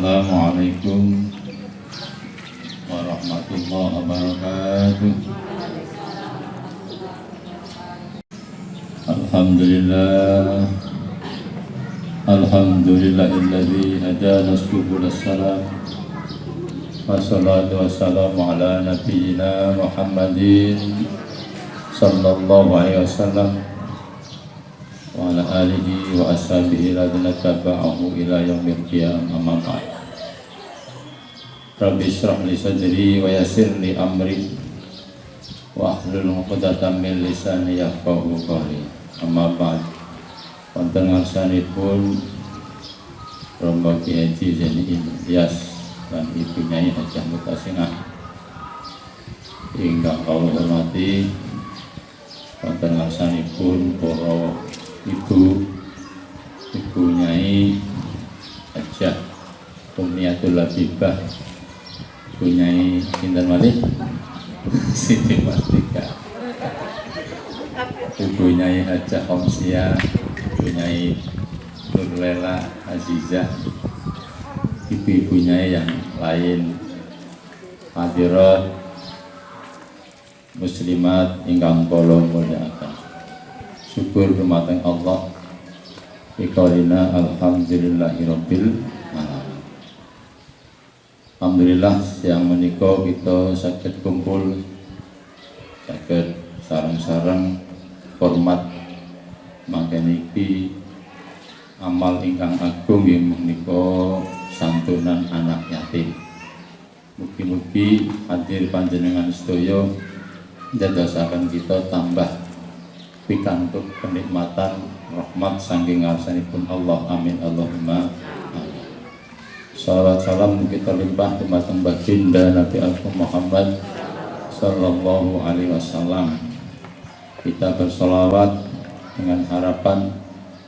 Assalamualaikum warahmatullahi wabarakatuh. Alhamdulillah, alhamdulillahilladzi hadana subul salam. Wassalatu wassalamu ala nabiyyina Muhammadin sallallahu alaihi wasallam wa ala alihi wa ashabihi ladina taba'ahu ila yaumil qiyamah. Amma ba'd. Rabbi shrah li sadri wa yassir li amri wa hlul 'uqdatam min lisani yafqahu qawli. Amma ba'd. Wonten ngarsanipun Rombongan Kiai Zaini Ilyas dan Ibu Nyai Hajah Mutasingah ingkang kula hormati, wonten ngarsanipun para Ibu Nyai Hajah Umniyatul Labibah, Ibu Nyai sinten malih Siti Mastika, Ibu Nyai Hajah Omsia, Ibu Nyai Nurlela Azizah, ibu-ibu Nyai yang lain, hadirat muslimat ingkang kula mulyakaken. Syukur dumateng Allah, iqalina alhamdulillahirabbil alamin. Alhamdulillah siang menika kita saged kumpul, saged sareng-sareng hormat mangken iki amal ingkang agung inggih menika santunan anak yatim. Mugi-mugi hadir panjenengan sedaya ndadosaken kita tambah pikantuk kenikmatan rahmat saking ngarsanipun Allah. Amin Allahumma amin. Shalawat salam kita limpah dumateng baginda Nabi Muhammad sallallahu alaihi wasallam. Kita bersolawat dengan harapan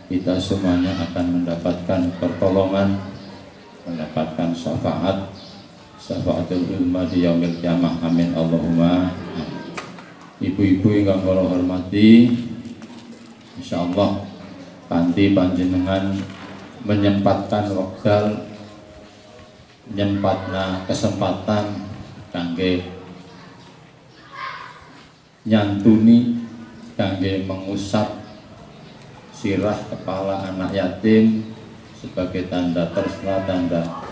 kita semuanya akan mendapatkan pertolongan, mendapatkan syafaatul ulama di yaumil qiyamah. Amin Allahumma amin. Ibu-ibu yang kula hormati, insyaallah kanthi panjenengan menyempatkan wekdal, nyempatna kesempatan kangge nyantuni, kangge mengusap sirah kepala anak yatim sebagai tanda tresna, tanda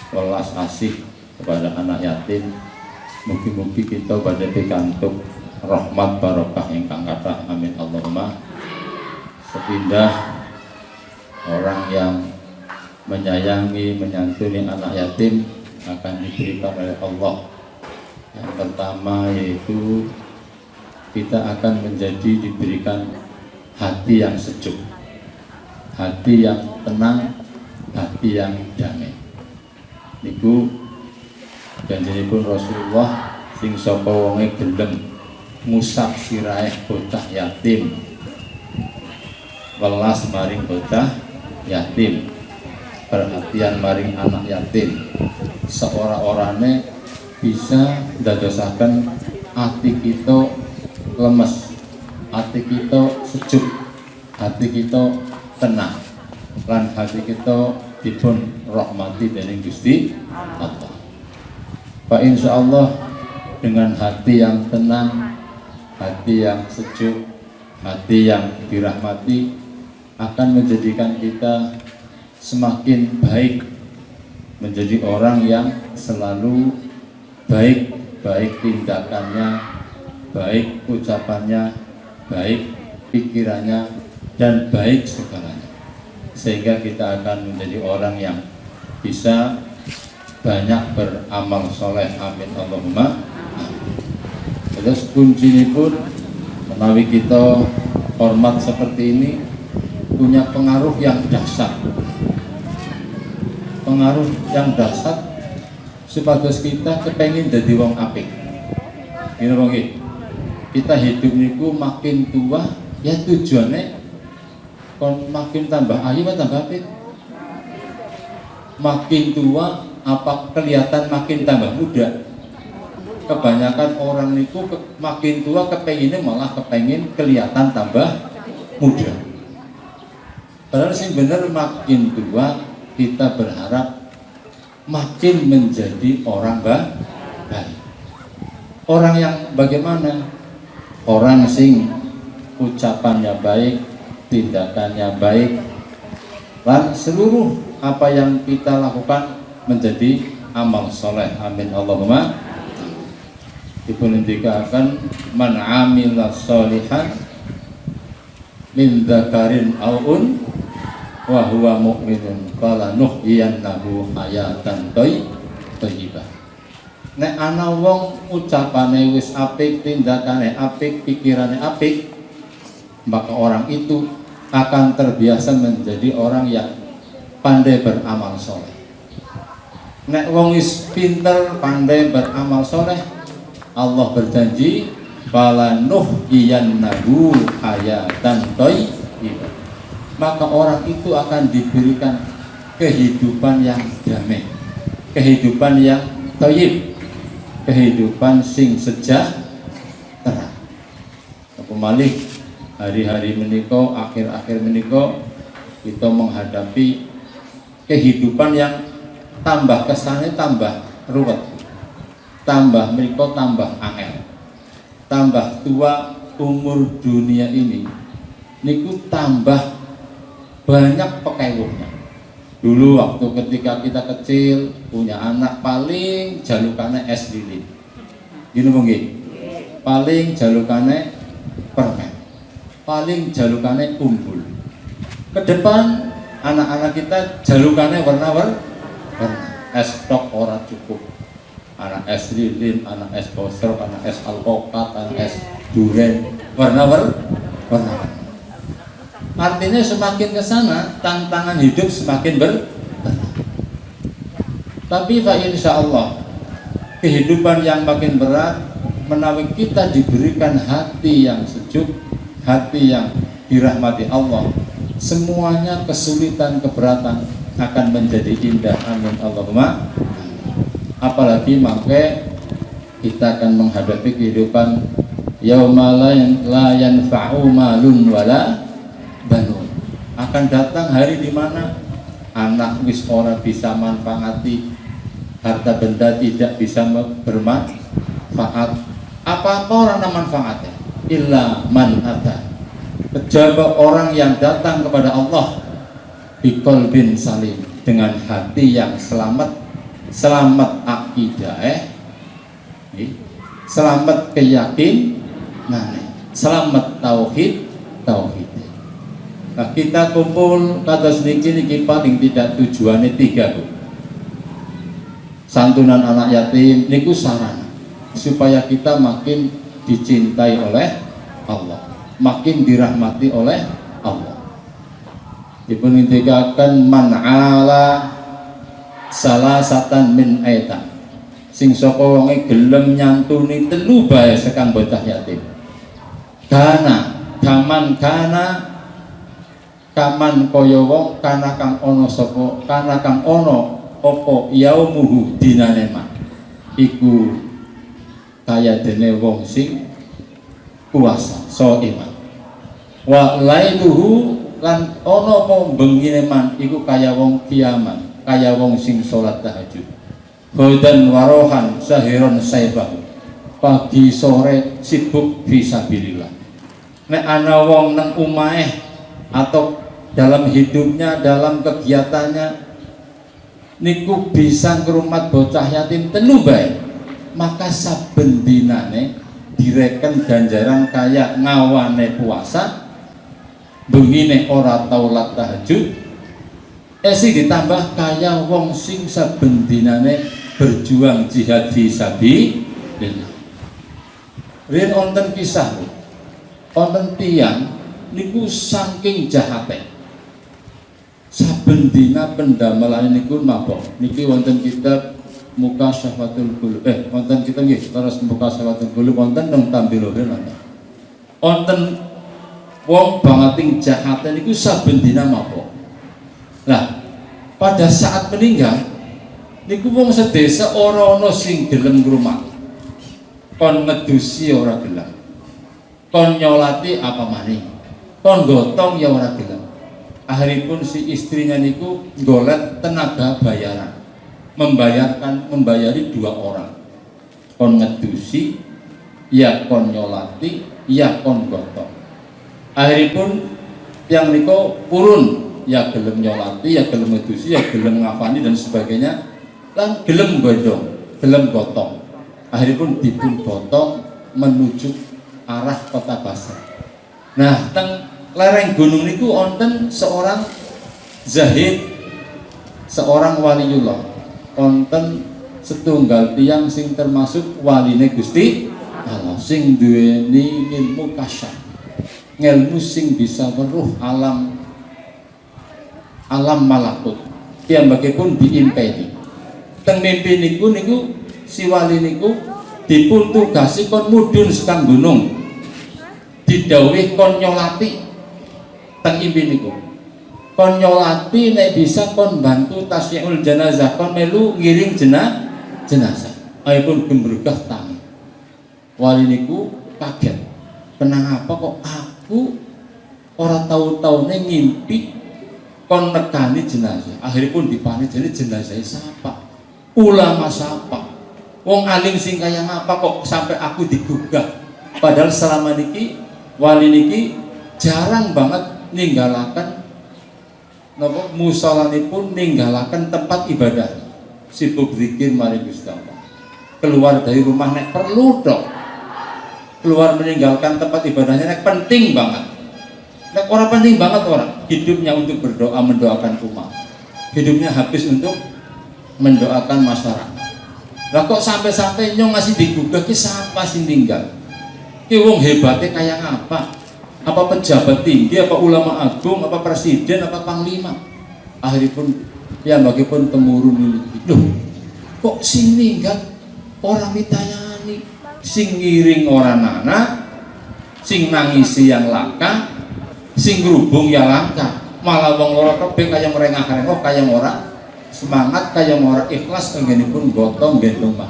welas asih kepada anak yatim. Mugi-mugi kita badhe pikantuk rahmat barokah ingkang kathah. Amin Allahumma. Sepindah orang yang menyayangi, menyantuni anak yatim akan diberikan oleh Allah. Yang pertama yaitu kita akan menjadi diberikan hati yang sejuk, hati yang tenang, hati yang damai. Niku janjenipun Rasulullah, sing sapa wonge gelem ngusap sirahe bocah yatim, welas maring bocah yatim, perhatian maring anak yatim, seora-orane bisa ndadosaken ati kita lemes, hati kita sejuk, hati kita tenang, lan hati kita dipun rahmati dening Gusti Allah. Pak, insyaallah dengan hati yang tenang, hati yang sejuk, hati yang dirahmati akan menjadikan kita semakin baik, menjadi orang yang selalu baik, baik tindakannya, baik ucapannya, baik pikirannya, dan baik segalanya, sehingga kita akan menjadi orang yang bisa banyak beramal soleh. Amin Allahumma amin. Terus kunci pun menawi kita hormat seperti ini punya pengaruh yang dahsyat, pengaruh yang dahsyat supados kita kepengin jadi wong apik. Gini wong kita hidup niku makin tua ya tujuannya kon makin tambah ayu atau tambah apik. Makin tua apa kelihatan makin tambah muda. Kebanyakan orang niku makin tua kepenginnya malah kepengin kelihatan tambah muda. Padahal sih bener makin tua kita berharap makin menjadi orang baik. Orang yang bagaimana? Orang sing ucapannya baik, tindakannya baik, dan seluruh apa yang kita lakukan menjadi amal soleh. Amin Allahumma. Dipun indikakan man amila sholihan min dzakarin aw un wa huwa mu'minun qala nuhyiyannahu hayatan thayyibah. Nek ana wong ucapane wis apik, tindakane apik, pikirane apik, maka orang itu akan terbiasa menjadi orang yang pandai beramal soleh. Nek wong wis pinter, pandai beramal soleh, Allah berjanji fala nuhyiyannahu hayatan thayyibah. Maka orang itu akan diberikan kehidupan yang damai, kehidupan yang thayyib, kehidupan sing sejahtera. Kembali hari-hari meniko, akhir-akhir meniko, kita menghadapi kehidupan yang tambah kesannya tambah ruwet, tambah meniko tambah angel, tambah tua umur dunia ini niku tambah banyak pekewuhnya. Dulu waktu ketika kita kecil punya anak paling jalukannya es lilin, gini mungkin, paling jalukannya permen, paling jalukannya umbul. Ke depan anak-anak kita jalukannya warna-warna, es tok ora cukup, anak es lilin, anak es bosro, anak es alpukat, anak es duren, warna-warna. Artinya semakin ke sana tantangan hidup semakin tapi fa insya Allah kehidupan yang makin berat menawi kita diberikan hati yang sejuk, hati yang dirahmati Allah, semuanya kesulitan keberatan akan menjadi indah. Amin Allahumma. Apalagi maka kita akan menghadapi kehidupan yauma la yanfa'u malun wala banun. Akan datang hari di mana anak wis ora bisa manfaati, harta benda tidak bisa bermanfaat. Apa orang manfaatnya? Illa man ata. Kejaba orang yang datang kepada Allah biqalbin salim, dengan hati yang selamat, selamat akidah, selamat keyakinan, selamat tauhid. Nah, kita kumpul kata sedikit ini paling tidak tujuannya 3 Bu. Santunan anak yatim niku sarana supaya kita makin dicintai oleh Allah, makin dirahmati oleh Allah. Dipun indikaken man ala salasatan min aitan, sing saka wonge gelem nyantuni 3 bae sekang bocah yatim. Kana daman kana kaman kaya wong kana kang ana sapa, kana kang ana apa yaumuhu dinane mak iku kaya dene wong sing puasa iman. Wa lailuhu lan ana apa bengine man iku kaya wong kiamat, kaya wong sing salat tahajud. Hodan warohan sahiron saibah, pagi sore sibuk fisabilillah. Nek ana wong nang umahe atau dalam hidupnya, dalam kegiatannya niku bisa ngrumat bocah yatim 3 bae, maka saben dinane direken ganjaran kaya ngawane puasa, bengine ora tau lat tahajud, esi ditambah kaya wong sing saben dinane berjuang jihad fisabilillah. Riyen wonten kisah, wonten tiyang niku saking jahate saben dina pendamelan niku mabok. Niki wonten kitab Mukasyafatul Qulub, wonten kita nggih terus Mukasyafatul Qulub wonten teng tambilohe nonton. Wonten wong bangeting jahate niku saben dina mabok. Nah, pada saat meninggal niku wong sedesa ora ana sing gelem ngrumat. Kon ngedusi ora gelem. Kon nyolati apa maning. Kon gotong ya ora gelem. Akhiripun si istrinya niku golek tenaga bayaran. membayari dua orang, kon ngedusi ya kon nyolati ya kon gotong. Akhiripun yang niko purun ya gelem nyolati ya gelem ngedusi ya gelem ngafani dan sebagainya, lan gelem gotong. Akhiripun dipun gotong menuju arah kota Basra. Nah, teng lereng gunung niku wonten seorang zahid, seorang waliullah, wonten setunggal tiyang sing termasuk waline Gusti Allah, sing duweni ilmu kasyaf, ngelmu sing bisa weruh alam malakut. Piyambakipun diimpeni. Teng mimpi niku si wali niku dipun tugasi kon mudhun sekang gunung, didhawuhi kon nyolati. Teng mimpi niku kon nyolati, nek bisa kon bantu tasyiul jenazah, kon melu ngiring jenazah. Aipun gembrugah tangi. Wali niku kaget, kenapa kok aku ora tahu-tahu ngimpi kon nekani jenazah. Akhiripun dipani, jadi jenazah siapa? Ulama siapa? Wong alim sing kaya ngapa kok sampai aku digugah? Padahal selama niki wali niki jarang banget ninggalaken napa musolanipun, ninggalaken tempat ibadah, sibuk zikir mari Gusti Allah. Keluar dari rumah nek perlu dong, keluar meninggalkan tempat ibadahnya nek penting banget. Nek orang penting banget orang hidupnya untuk berdoa, mendoakan umat, hidupnya habis untuk mendoakan masyarakat. Lah kok sampai-sampai nyong masih digugah ki siapa sing tinggal? Ki wong hebatnya kayak apa? Apa pejabat tinggi, apa ulama agung, apa presiden, apa panglima? Akhiripun ya bagipun temurun ini. Loh, kok sing ninggal orang mitayani, sing ngiring orang anak, sing nangisi yang langka, sing grubung ya langka. Malah wong loro kabeh kaya merengah-rengah, kaya ora semangat, kaya ora ikhlas anggenipun gotong gendong mah.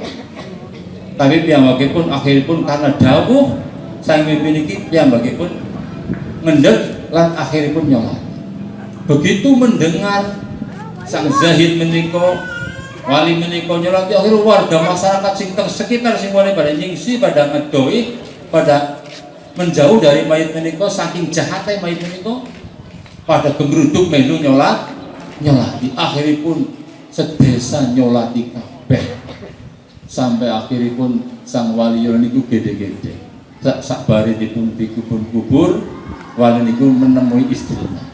Tapi piyambakipun akhiripun karena dawuh sang mimpi niki piyambakipun ngendhet lan akhiripun nyolat. Begitu mendengar sang zahid menika, wali menika nyolat, akhirnya warga masyarakat sing teng sekitar sing pada nyingsi, pada ngedoi, pada menjauh dari mayit menika, saking jahatnya mayit menika, pada gemruduk melu nyolati. Akhiripun sedesa nyolati kabeh, sampai akhiripun sang wali niku gede-gede. Sakbare dipun dikubur, wali niku menemui istrinya.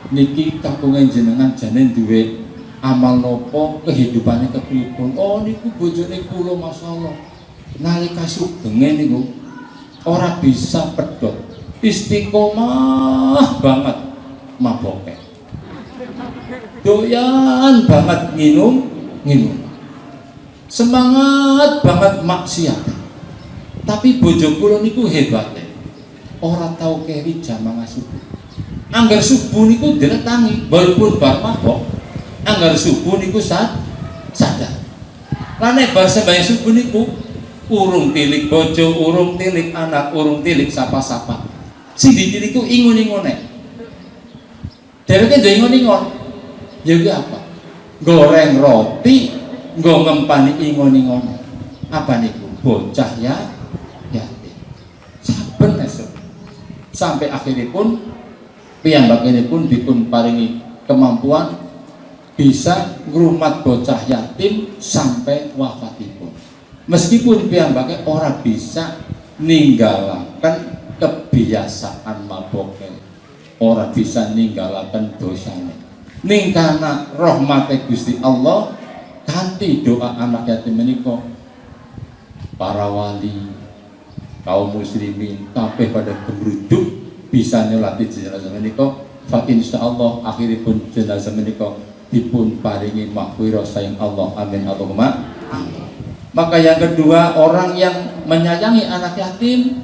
Niki kakungan jenengan jane duwe amal nopo, kehidupannya kepripun? Oh niku bojone kula masyaallah nalika sugenge niku ora bisa pedhot, istiqomah banget maboke, doyan banget nginum, semangat banget maksiat. Tapi bojo kula niku hebatnya ora tau keri jamaah subuh. Anggar subuh niku diretangi, walaupun bar mabok, anggar subuh niku sadar. Lah nek bar sembahyang subuh niku urung tilik bojo, urung tilik anak, urung tilik sapa-sapa. Sing niku ingun-ingune. Dheweke njo ingun-ingun. Ya iki apa? Goreng roti, nggo ngempani ingun-ingun. Apa niku? Bocah ya yatim. Saben esuk. Sampai akhiripun piyambakipun dipun paringi kemampuan bisa ngrumat bocah yatim sampai wafatipun. Meskipun piyambake ora bisa ninggalaken kebiasaan maboke, ora bisa ninggalaken dosane. Ning kana rahmate Gusti Allah kanthi doa anak yatim menika, para wali, kaum muslimin kabeh pada gemruduk bisa nyolati jenazah menika. Fa insyaallah akhiripun jenazah menika dipun paringi maghfirah sayang Allah. Amin Allahumma amin. Maka yang kedua, orang yang menyayangi anak yatim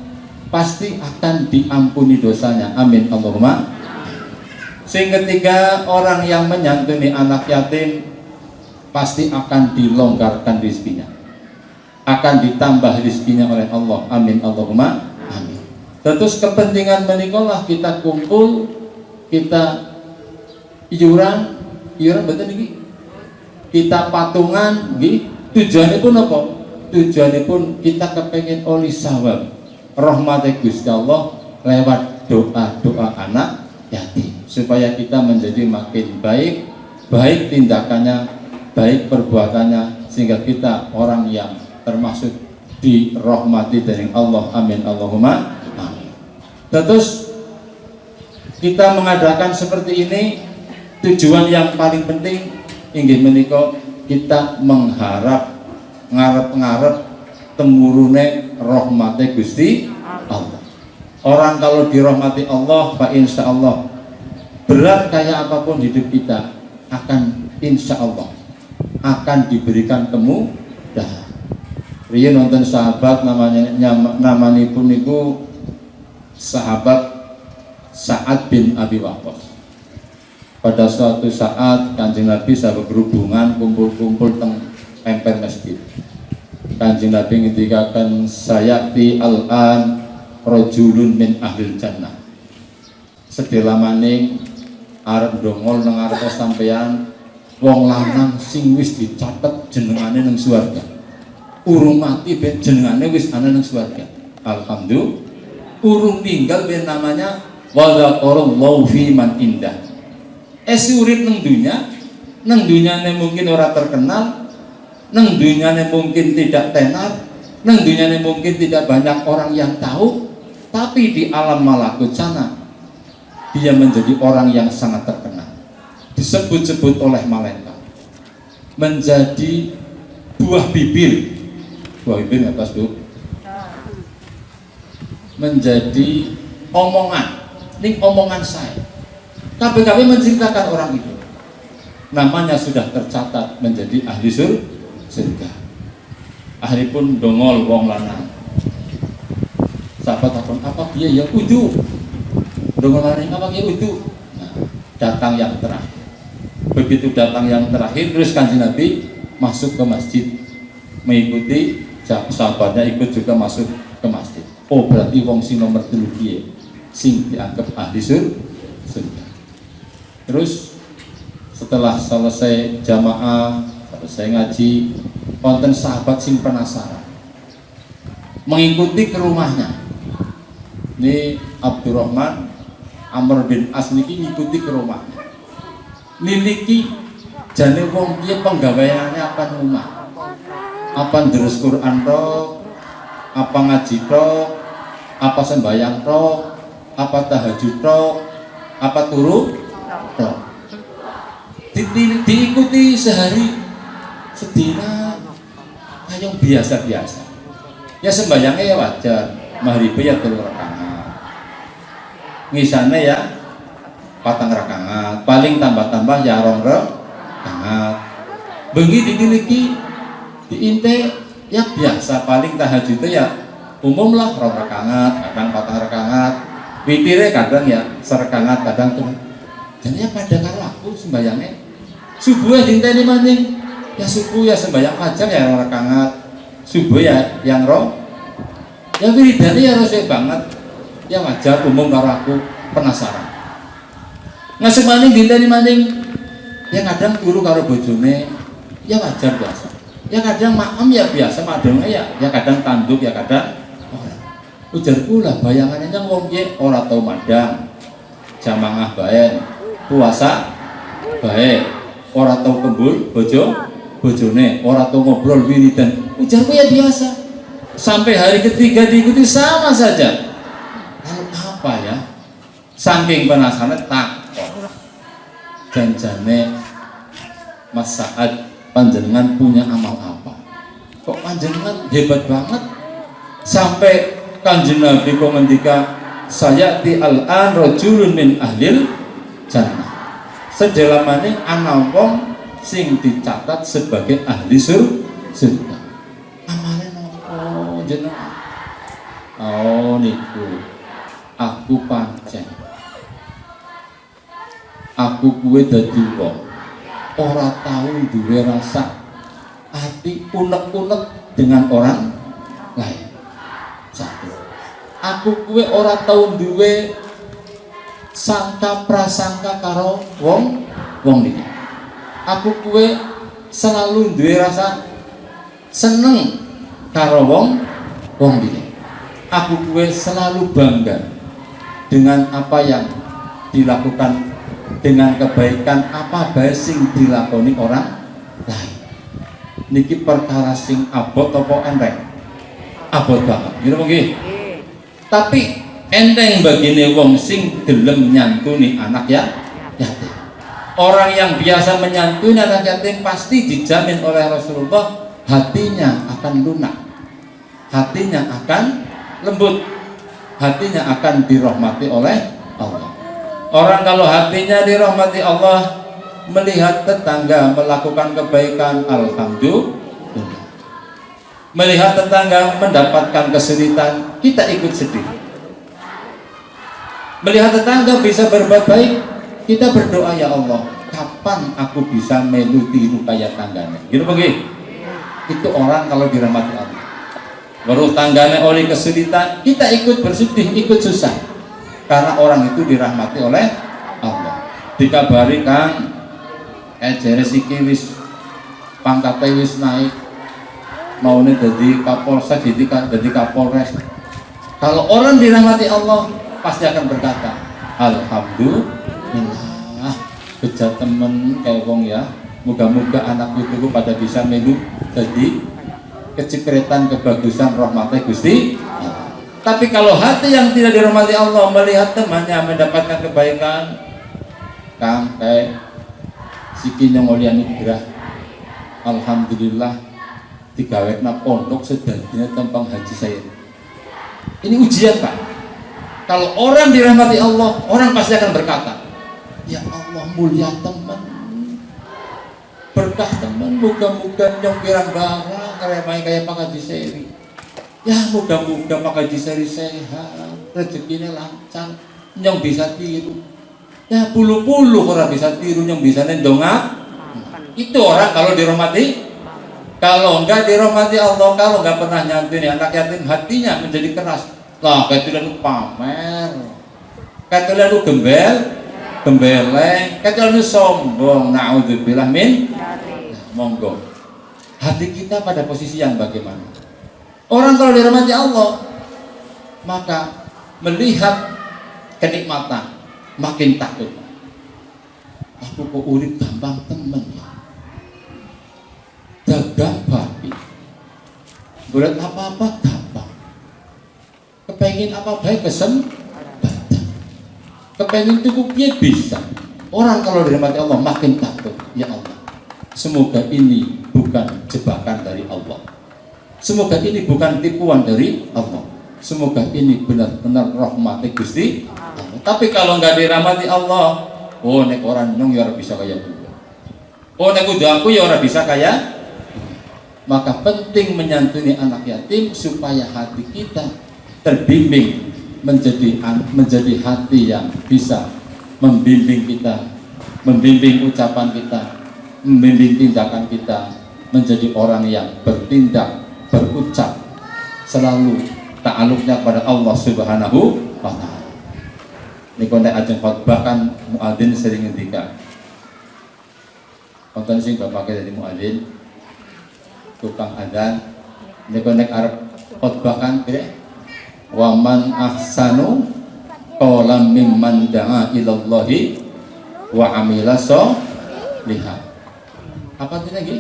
pasti akan diampuni dosanya. Amin Allahumma. Sing ketiga, orang yang menyantuni anak yatim pasti akan dilonggarkan rezekinya, akan ditambah rezekinya oleh Allah. Amin Allahumma amin. Terus kepentingan menikolah kita kumpul, kita iuran betul ini, kita patungan nggih, tujuanipun apa? Tujuanipun kita kepengen oleh sawab rahmate Gusti Allah lewat doa-doa anak yatim supaya kita menjadi makin baik, baik tindakannya, baik perbuatannya, sehingga kita orang yang termasuk dirahmati dari Allah. Amin Allahumma amin. Terus kita mengadakan seperti ini tujuan yang paling penting inggih menika kita mengharap ngarep-ngarep temurune rahmate Gusti Allah. Orang kalau dirahmati Allah, Pak, insya Allah berat kayak apapun hidup kita akan insya Allah akan diberikan kemudahan. Riyen nonton sahabat namanya pun niku sahabat Sa'ad bin Abi Waqqas. Pada suatu saat Kanjeng Nabi sahabat berhubungan kumpul-kumpul teng emper masjid. Kanjeng Nabi ngendikaken sayati al-an rajulun min ahlil jannah. Sedela maning arep ndongol nang arep sampeyan wong lanang sing wis dicatet jenengane nang swarga. Urung mati ben jenengane wis ana nang swarga. Alhamdulillah. Urung tinggal ben namanya wa dzaqarallahu fi man indah. Urip nang dunyane mungkin ora terkenal, nang dunyane mungkin tidak tenar, nang dunyane mungkin tidak banyak orang yang tahu, tapi di alam malakut sana dia menjadi orang yang sangat terkenal, disebut-sebut oleh malaikat, menjadi buah bibir atas Bu, menjadi omongan, ini omongan saya. KPKP menceritakan orang itu, namanya sudah tercatat menjadi ahli surga. Ahli pun dongol wong lanang. Sahabat takon apa dia ya wudu. Dongol lanang apa dia wudu. Nah, datang yang terakhir. Begitu datang yang terakhir, terus Kanjeng Nabi masuk ke masjid, mengikuti sahabatnya ikut juga masuk ke masjid. Oh, berarti wong sing nomor 3 piye sing dianggap ahli surga. Terus setelah selesai jamaah, selesai ngaji, konten sahabat sing penasaran mengikuti ke rumahnya. Ini Abdurrahman Amr bin As niki ngikuti ke rumahnya. Niki jane wong piye penggaweane apa rumah? Apa ndherus Quran tok? Apa ngaji tok? Apa sembahyang tok? Apa tahajud tok? Apa turu? Diikuti sehari sedina kayak biasa-biasa. Ya sembahyangnya ya wajar, maghrib ya 3 rakaat, ngisane ya 4 rakaat, paling tambah-tambah ya 2 rakaat. Bengi ditiliki diinte ya biasa, paling tahajudnya ya umum lah 2 rakaat, kadang 4 rakaat, witire kadang ya 1 rakaat, kadang tuh. Dan ya pada karo aku sembayangnya subuh ya dinteni maning ya subuh ya sembayang fajar ya 2 rakaat, subuh ya yang ya wiridane ya resik banget ya wajar umum karo aku penasaran. Ngasih maning dinteni maning ya kadang turu karo bojone ya wajar biasa, ya kadang maem ya biasa madongnya ya kadang tanduk ya kadang ora. Ujarku lah bayangannya yang wong ki ora tau madang, jamaah bae, puasa baik, ora tau kembul bojone, ora tau ngobrol wiridan. Ujarku ya biasa. Sampai hari ketiga diikuti sama saja. Lalu apa ya? Saking penasaran takon. Janjane Mas Sa'ad, panjenengan punya amal apa? Kok panjenengan hebat banget sampai Kanjeng Nabi kok ngendika sayati al-an rajulun min ahlil jannah. Sedelamane ana wong sing dicatat sebagai ahli surga. Amale nopo jenengan? Oh niku. Aku pancen. Aku kuwe dadi wong ora tau duwe rasa ati unek-unek dengan orang lain. Satu. Aku kuwe ora tau duwe sangka prasangka karo wong niki. Aku kuwe selalu duwe rasa seneng karo wong liya. Aku kuwe selalu bangga dengan apa yang dilakukan, dengan kebaikan apa bae sing dilakoni orang lain. Niki perkara sing abot apa enteng? Abot banget. Gitu nggih. Tapi enteng bagine wong sing gelem nyantuni anak yatim. Orang yang biasa menyantuni anak yatim pasti dijamin oleh Rasulullah hatinya akan lunak, hatinya akan lembut, hatinya akan dirahmati oleh Allah. Orang kalau hatinya dirahmati Allah, melihat tetangga melakukan kebaikan, alhamdulillah. Melihat tetangga mendapatkan kesulitan, kita ikut sedih. Melihat tetangga bisa berbuat baik, kita berdoa, ya Allah, kapan aku bisa melu tiru kayak tangganya. Gitu begitu. Itu orang kalau dirahmati Allah. Baru tangganya oleh kesulitan, kita ikut bersedih, ikut susah. Karena orang itu dirahmati oleh Allah. Dikabari Kang, jere siki wis pangkate wis naik, maune dadi Kapolsek, dadi Kapolres. Kalau orang dirahmati Allah, pasti akan berkata, alhamdulillah, bejat temen kayak wong ya. Moga-moga anak itu pada bisa melu jadi kecipretan kebagusan rahmatnya Gusti. Tapi kalau hati yang tidak dirahmati Allah melihat temannya mendapatkan kebaikan, Kang kayak siki nyongolian gerah, alhamdulillah digawekna pondok sedadinya tembang haji saya. Ini ujian Pak. Kalau orang dirahmati Allah, orang pasti akan berkata, ya Allah mulia teman, berkah teman, moga-moga nyong pirang-barang karemai kayak Pak Haji Seri. Ya moga-moga Pak Haji Seri sehat, rezekinya lancar, nyong bisa tiru. Ya puluh-puluh orang bisa tiru, nyong bisa nendongak. Itu orang kalau dirahmati. Kalau enggak dirahmati Allah, kalau enggak pernah nyantuni anak yatim, hatinya menjadi keras. Lah kayak itu pamer, kayak itu gembeleng, kayak itu sombong. Naudzubillah min. Monggo, hati kita pada posisi yang bagaimana? Orang kalau dirahmati Allah, maka melihat kenikmatan makin takut. Aku kok urip gampang temen ya, dagang babi, buat apa-apa gampang, kepengin apa baik kesempatan, kepengin tuku piye bisa. Orang kalau dirahmati Allah makin takut. Ya Allah, semoga ini bukan jebakan dari Allah. Semoga ini bukan tipuan dari Allah. Semoga ini benar-benar rahmat Gusti Allah. Tapi kalau nggak dirahmati Allah, oh nek orang nyong ya ora bisa kaya gue. Oh nek udah aku ya ora bisa kaya. Maka penting menyantuni anak yatim supaya hati kita terbimbing menjadi hati yang bisa membimbing kita, membimbing ucapan kita, membimbing tindakan kita menjadi orang yang bertindak, berucap selalu ta'aluknya pada Allah Subhanahu wa ta'ala. Ini konten ajeng khotbah kan muadzin sering ngendika. Konten sing bapake dari muadzin tukang adzan. Ini konten arep khotbah kan kira waman ahsanu qawlan mimman da'a ilallahi wa amila sholihan. Apa itu lagi?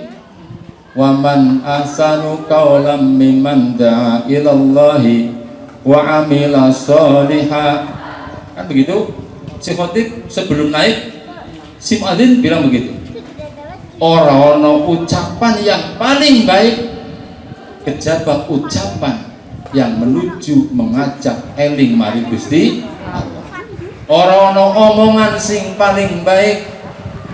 Waman ahsanu qawlan mimman da'a ilallahi wa amila sholihan. Kan begitu. Si khotib sebelum naik si muadzin bilang begitu. Ora ono ucapan yang paling baik kejaba ucapan yang menuju mengajak eling mari Gusti Allah. Ora ono omongan sing paling baik,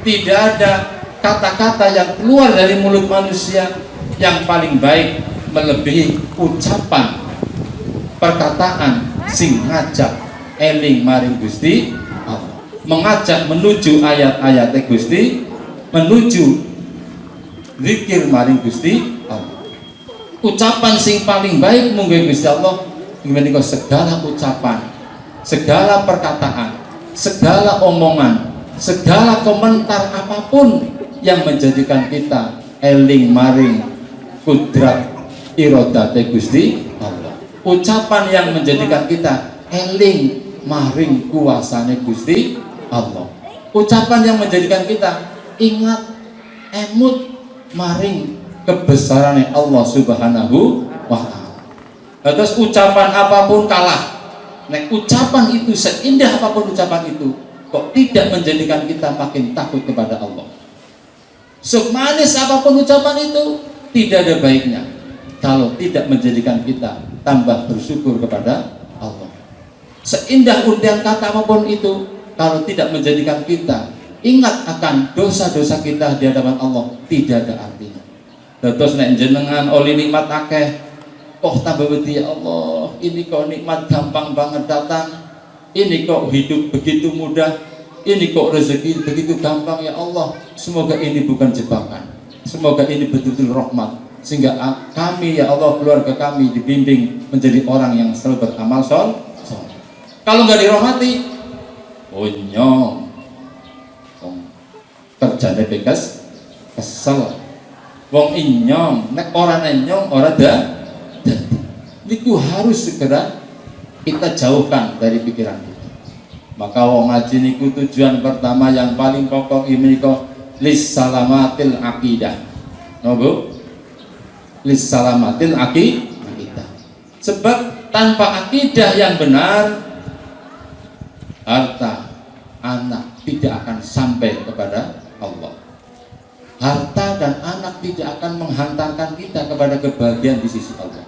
tidak ada kata-kata yang keluar dari mulut manusia yang paling baik melebihi ucapan perkataan sing ngajak eling maring Gusti Allah, mengajak menuju ayat-ayat Gusti, menuju zikir maring Gusti Allah. Ucapan sing paling baik mungkin Gusti Allah menika segala ucapan, segala perkataan, segala omongan, segala komentar apapun yang menjadikan kita eling maring kudrat irodate Gusti Allah. Ucapan yang menjadikan kita eling maring kuasane Gusti Allah. Ucapan yang menjadikan kita ingat emut maring kebesarannya Allah Subhanahu wa ta'ala. Terus ucapan apapun kalah. Nek ucapan itu seindah apapun ucapan itu kok tidak menjadikan kita makin takut kepada Allah. Semanis apapun ucapan itu tidak ada baiknya kalau tidak menjadikan kita tambah bersyukur kepada Allah. Seindah undian kata apapun itu kalau tidak menjadikan kita ingat akan dosa-dosa kita di hadapan Allah, tidak ada artinya. Terus nek jenengan oleh nikmat akeh kok tambah wedi, ya Allah, ini kok nikmat gampang banget datang, ini kok hidup begitu mudah, ini kok rezeki begitu gampang, ya Allah. Semoga ini bukan jebakan, semoga ini betul-betul rahmat, sehingga kami, ya Allah, keluarga kami dibimbing menjadi orang yang selalu beramal soleh. Kalau nggak dirahmati, nyong kerjanya bekas kesel, wong inyong nek orang inyong orang dah. Itu harus segera kita jauhkan dari pikiran kita. Maka wong ngaji niku tujuan pertama yang paling pokok ini kok lis salamatil aqidah. Nopo? Lis salamatil aqidah. Sebab tanpa akidah yang benar, harta anak tidak akan sampai kepada Allah. Harta dan anak tidak akan menghantarkan kita kepada kebahagiaan di sisi Allah.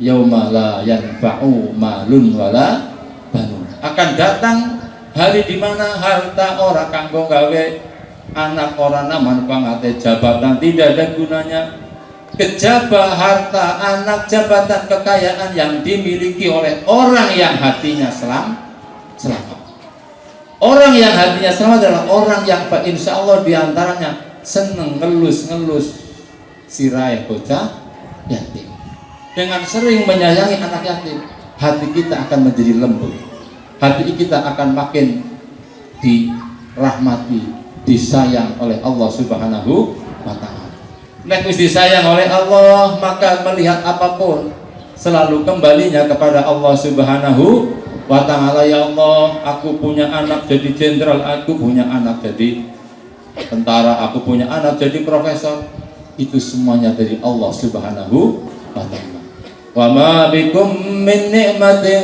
Yauma la yanfa'u malun wala banun. Akan datang hari di mana harta ora kanggo gawe, anak ora manfaate, jabatan tidak ada gunanya. Kejaba harta, anak, jabatan, kekayaan yang dimiliki oleh orang yang hatinya selamat. Orang yang hatinya selamat adalah orang yang insya Allah diantaranya seneng ngelus sirai bocah yatim. Dengan sering menyayangi anak yatim, hati kita akan menjadi lembut, hati kita akan makin dirahmati, disayang oleh Allah Subhanahu wa ta'ala. Nek wis disayang oleh Allah, maka melihat apapun selalu kembalinya kepada Allah Subhanahu wa ta'ala. Ya Allah, aku punya anak jadi jenderal, aku punya anak jadi tentara, aku punya anak jadi profesor. Itu semuanya dari Allah Subhanahu wa ta'ala. Wa ma bikum min ni'matin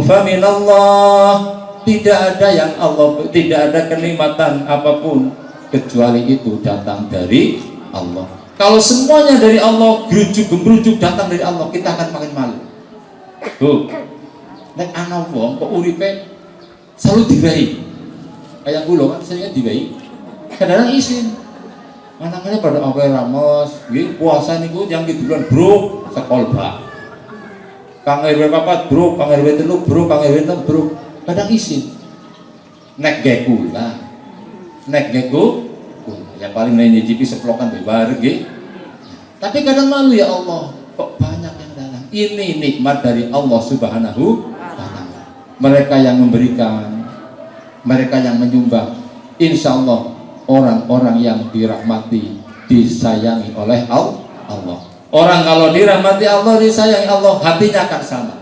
fa min Allah. Tidak ada yang Allah, tidak ada kenikmatan apapun kecuali itu datang dari Allah. Kalau semuanya dari Allah, gerujuk datang dari Allah, kita akan makin malu. Tuh, nek ana wong kok uripe selalu diwehi. Kayak kula kan saya diwehi. Kadang-kadang isin. Anaknya pada awal ramos, nggih puasa niku yang kidulan bro, sekolbak. Kang RW 4 bro, Kang RW 3 bro, Kang RW 6 bro. Kadang isin. Nek ge kula. Nek ge kula. Yang paling lain nyicipi seplokan bebar nggih. Tapi kadang malu, ya Allah, kok banyak yang datang. Ini nikmat dari Allah Subhanahu wa ta'ala. Mereka yang memberikan, mereka yang menyumbang, insya Allah orang-orang yang dirahmati, disayangi oleh Allah. Orang kalau dirahmati Allah, disayangi Allah, hatinya akan sama,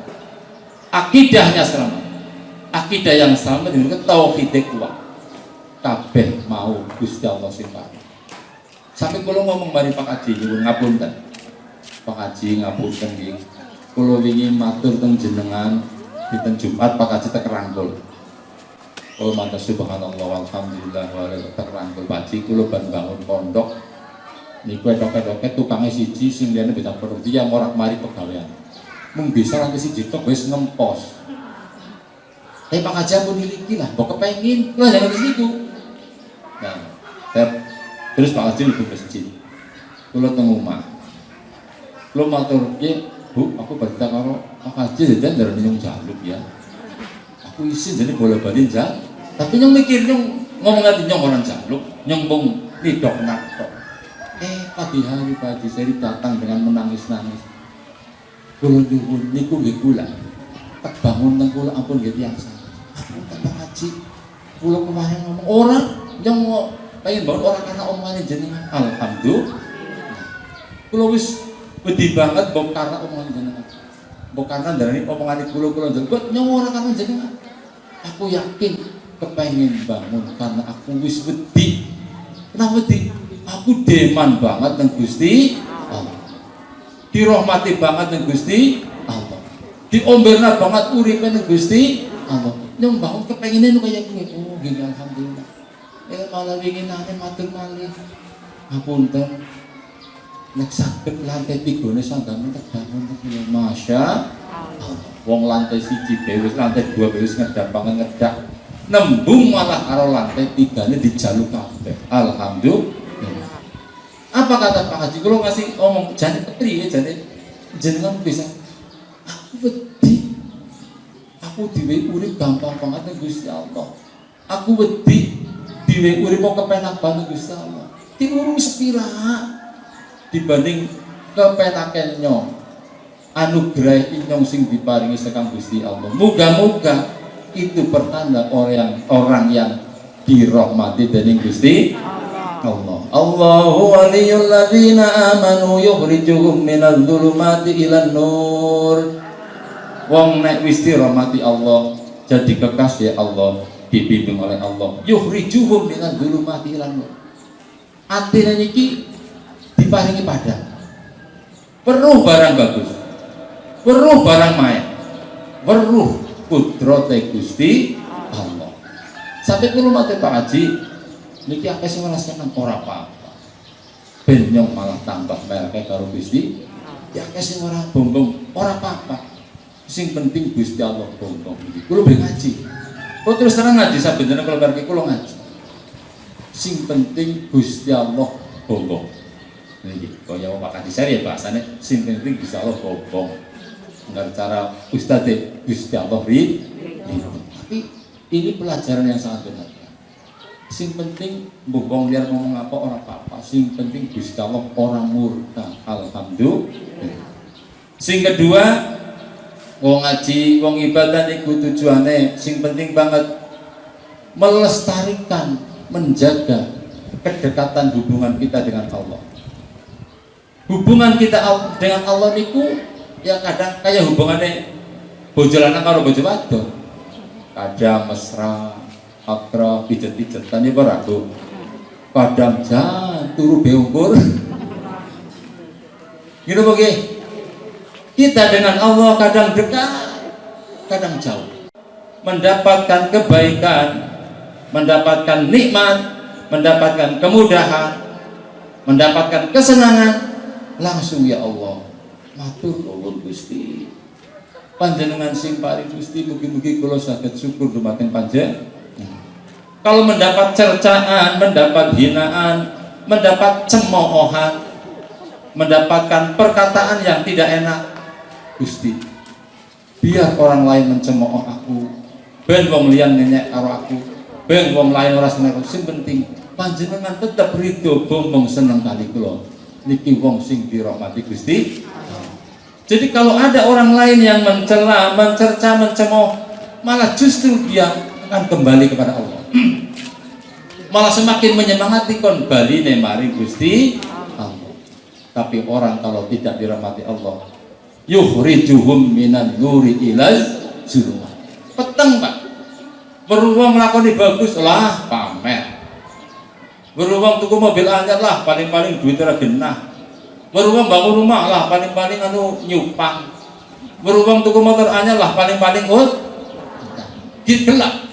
akidahnya sama. Akidah yang sama dengan tauhidnya kuat. Kabeh mau Gusti Allah simpan. Sampai kalau ngomong mari Pak Haji nyuwun ngapunten. Pak Haji ngapunten nggih. Kula wingi matur teng jenengan dinten Jumat Pak Haji tek rangkul. Oh mantas subhanallah alhamdulillah wa tek rangkul Pak Haji kula ban bangun pondok. Niku doket-doket tukangnya siji sing liyane beda produksi yang morak-mari pegawean. Mung bisa nanti siji tok wis ngempos. Tapi Pak Haji pun miliki lah, kok kepengin, lah jangan di situ. Nah, terus Pak Haji lebih masjid. Kulo teng omah. Kulo matur, "Piye, Bu, aku berita karo Pak Haji jajan darane nyung jaluk ya." Aku isin jadi bola-bali jaluk. Tapi nyung mikir nyung ngomong ati nyung orang jaluk, nyung mung nidok nakok. Pagi hari Pak Haji saya datang dengan menangis-nangis. Kulo nyuwun niku nggih kula. Tak bangun teng kula ampun nggih tiyang salah. Pak Haji, kula kemarin ngomong orang yang kepengin bangun ora karena omongane jenengan. Alhamdulillah. Kula wis wedi banget mbok karena omongan jenengan. Mbok karena darani omongane kula jenengan nyowo ora karena jenengan. Aku yakin kepengin bangun karena aku wis wedi. Kenapa wedi? Aku deman banget nang Gusti Allah. Dirahmati banget nang Gusti Allah. Diomberna banget uripe nang Gusti Allah. Nyong bangun kepengine nu kaya kuwi. Oh, nggih alhamdulillah. Malah wingi nane matur malih. Ngapunten. Nek saged lantai 3 ne sanggamane tak bangun iki. Masya Allah. Wong lantai 1 wis lantai 2 wis ngedap banget ngedak. Nembung malah karo lantai 3 ne dijaluk kabeh. Alhamdulillah. Apa kata Pak Haji? Kalau ngasih omong jane kepriye jane jenengan bisa. Aku wedi. Aku dhewe urip gampang banget nang Gusti Allah. Aku wedi dhewe urip kok kepenak banget Gusti Allah. Diurung sepira dibanding kepenaken nyong. Anugerah inyong sing diparingi sekang Gusti Allah. Muga-muga itu pertanda orang yang dirahmati dening Gusti Allah. Allahu waliyul ladzina amanu yukhrijuhum minadh dhulumati ilan nur. Wong nek wis dirahmati Allah, jadi kekasih Allah, dibimbing oleh Allah. Yukhrijuhum minadh dhulumati ilan nur. Atine niki diparingi padang. Weruh barang bagus. Weruh barang maek. Weruh kudrate Gusti Allah. Sampai kulo mate Pak Haji niki akeh sing ngerasakan ora apa-apa. Ben nyong malah tambah mereke karo Gusti. Ya akeh sing ora bombong, ora apa-apa. Sing penting Gusti Allah bombong iki. Kulo ben ngaji. Kulo terus terang ngaji saben dina kalau mereke kulo ngaji. Sing penting Gusti Allah bombong. Niki kaya wong Pak Haji sari ya bahasane sing penting Gusti Allah bombong. Enggak cara Ustaz Gusti Allah ri. Tapi ini pelajaran yang sangat benar. Sing penting mbok wong liar ngomong apa ora apa-apa. Sing penting Gusti Allah orang murka. Alhamdulillah. Sing kedua, wong ngaji, wong ibadah niku tujuane sing penting banget melestarikan, menjaga kedekatan hubungan kita dengan Allah. Hubungan kita dengan Allah niku ya kadang kayak hubungannya bojo lanang karo bojo wadon. Kadang mesra, akrab, pijet-pijetan ya ora tuh. Kadang jan turu beungkur. Gitu begitu. Kita dengan Allah kadang dekat, kadang jauh. Mendapatkan kebaikan, mendapatkan nikmat, mendapatkan kemudahan, mendapatkan kesenangan, langsung ya Allah matur nuwun Gusti. Panjenengan sing paring Gusti, mugi-mugi kula saged syukur dumateng panjenengan. Kalau mendapat cercaan, mendapat hinaan, mendapat cemoohan, mendapatkan perkataan yang tidak enak, Gusti, biar orang lain mencemooh aku, ben wong liyan ngenyek karo aku, ben wong lain ora seneng, sing penting panjenengan tetep ridho bombong seneng kali kula. Niki wong sing dirahmati Gusti. Jadi kalau ada orang lain yang mencela, mencerca, mencemooh, malah justru dia akan kembali kepada Allah. Malah semakin menyemangati kon bali ne maring Gusti Allah. Tapi orang kalau tidak dirahmati Allah, yukhrijuhum minan nuri ilaz zulumat. Peteng Pak. Beruang nglakoni bagus lah pamer. Beruang tuku mobil anyar lah paling-paling duit ora genah. Beruang bangun rumah lah paling-paling nyupang. Beruang tuku motor anyar lah paling-paling gitu lah.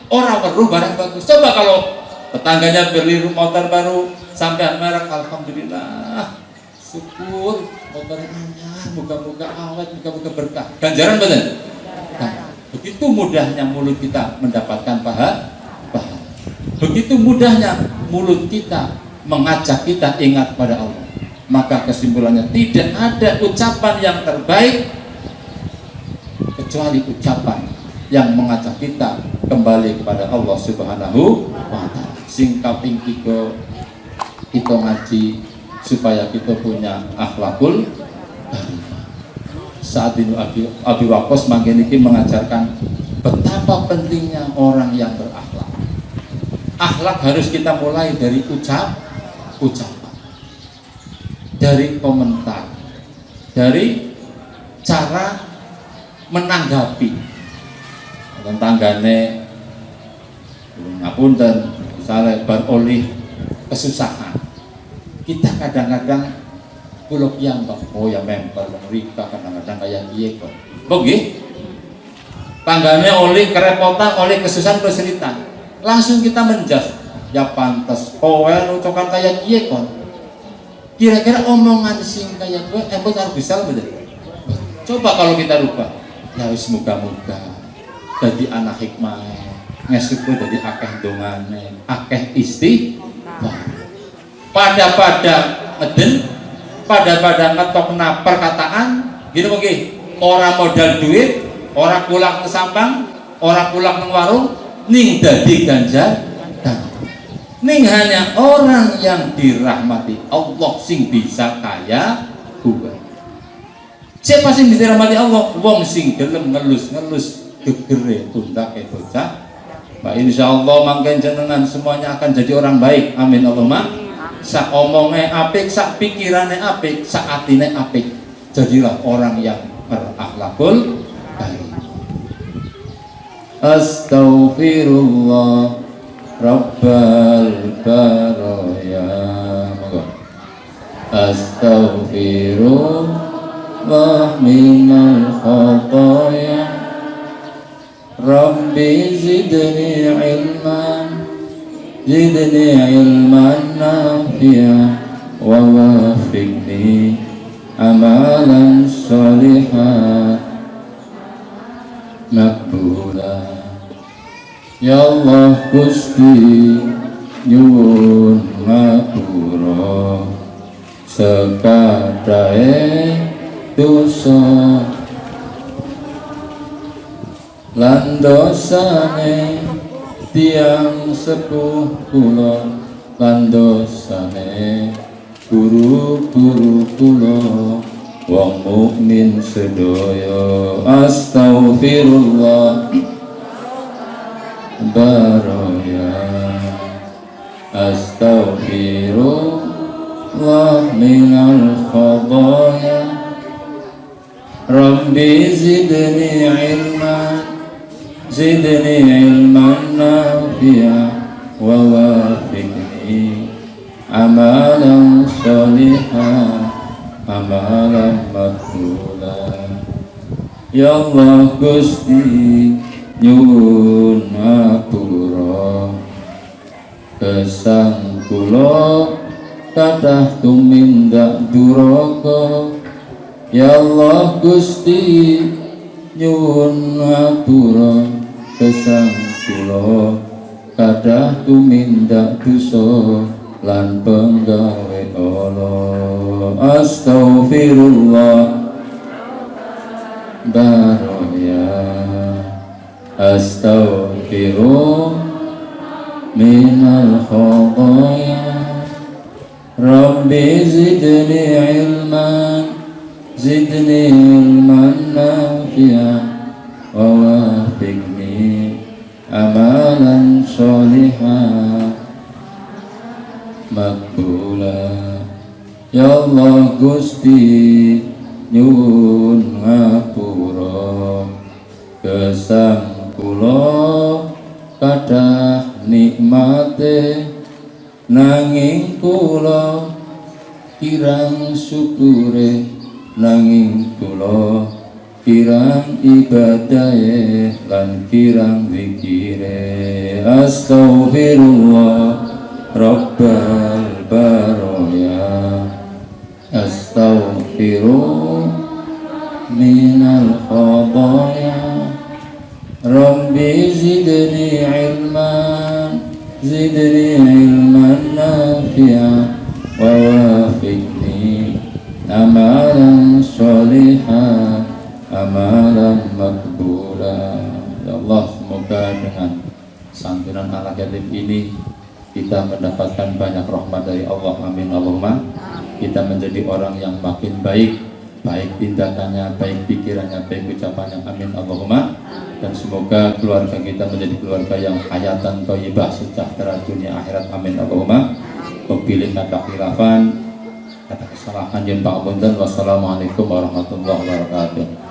Orang perlu barang bagus. Coba kalau tetangganya beli motor baru sampai merek, alhamdulillah, syukur motornya anyar, moga-moga awet, moga-moga berkah. Ganjaran bener. Nah, begitu mudahnya mulut kita mendapatkan pahala. Begitu mudahnya mulut kita mengajak kita ingat pada Allah. Maka kesimpulannya tidak ada ucapan yang terbaik kecuali ucapan yang mengajak kita kembali kepada Allah Subhanahu wa ta'ala. Sing kaping 3 kita ngaji supaya kita punya akhlakul karimah. Saat ini Abi Waqqas mangken iki mengajarkan betapa pentingnya orang yang berakhlak. Akhlak harus kita mulai dari ucapan, dari komentar, dari cara menanggapi tanggane. Ngapunten, misalnya beroleh kesusahan, kita kadang-kadang kuluk yang oh ya member mereka kadang-kadang kayak iya kok. Begitu. Tanggane oleh kerepotan, oleh kesusahan, kesulitan, langsung kita menjas. Ya pantas, kowe ucapan kayak iya kok. Kira-kira omongan sing kayak gue, harus bisa betul. Coba kalau kita rubah, ya wis muga-muga jadi anak hikmah. Ngesuku jadi akeh dongane, akeh istighfar. Pada ngeden, pada ngetokna perkataan, gini mungkin orang modal duit, orang pulang ke sampang, orang pulang ke warung, ning dadi ganjar, ning hanya orang yang dirahmati Allah sing bisa kaya bukan. Siapa sing bisa dirahmati Allah? Wong sing gelem ngelus gegere tundake bocah. Pak, insya Allah mangken jenengan semuanya akan jadi orang baik. Amin Allahumma. Sak omongnya apik, sak pikirannya apik, sak atine apik. Jadilah orang yang berakhlakul baik. Astaghfirullah Rabbal baraya. Astaghfirullah minal khataya. Rabbi zidni ilman nafi'a wa wafiqni amalan sholihan makbula. Ya Allah Gusti nyuwun ngapura sekadahe dosa lan dosane tiang sepuh kula lan dosane guru-guru kula wong mukmin sedaya. Astaghfirullah baraya. Astaghfirullah minal khadaya. Rabbi zidni ilman nafi'a wa wafiqni amalan sholihan amalan makbula. Ya Allah Gusti nyuwun ngapura gesang kula kathah tumindak duraka. Ya Allah Gusti nyuwun ngapura gesang kula kathah tumindak dosa lan penggawe Allah. Astaghfirullah baraya. Astaghfirullah minal khataya. Rabbi zidni ilman nafi'a wa wafiqni amalan sholihan makbula. Ya Allah Gusti nyuwun ngapura gesang kula kathah nikmate nanging kula kirang syukure, nanging kula kirang ibadahe lan kirang zikire. Astaghfirullah Rabbal baraya. Astaghfirullah minal khadaya. Rabbi zidni ilman nafi'a wa wafiqni amalan sholihan amalan makbula. Ya Allah, semoga dengan santunan anak yatim ini kita mendapatkan banyak rahmat dari Allah. Amin Allahumma. Kita menjadi orang yang makin baik, baik tindakannya, baik pikirannya, baik ucapannya. Amin Allahumma. Dan semoga keluarga kita menjadi keluarga yang hayatan thayyibah, sejahtera dunia akhirat. Amin Allahumma. Wabillahi taufiq. Kata kesalahan yang Pak Bundan. Wassalamualaikum warahmatullahi wabarakatuh.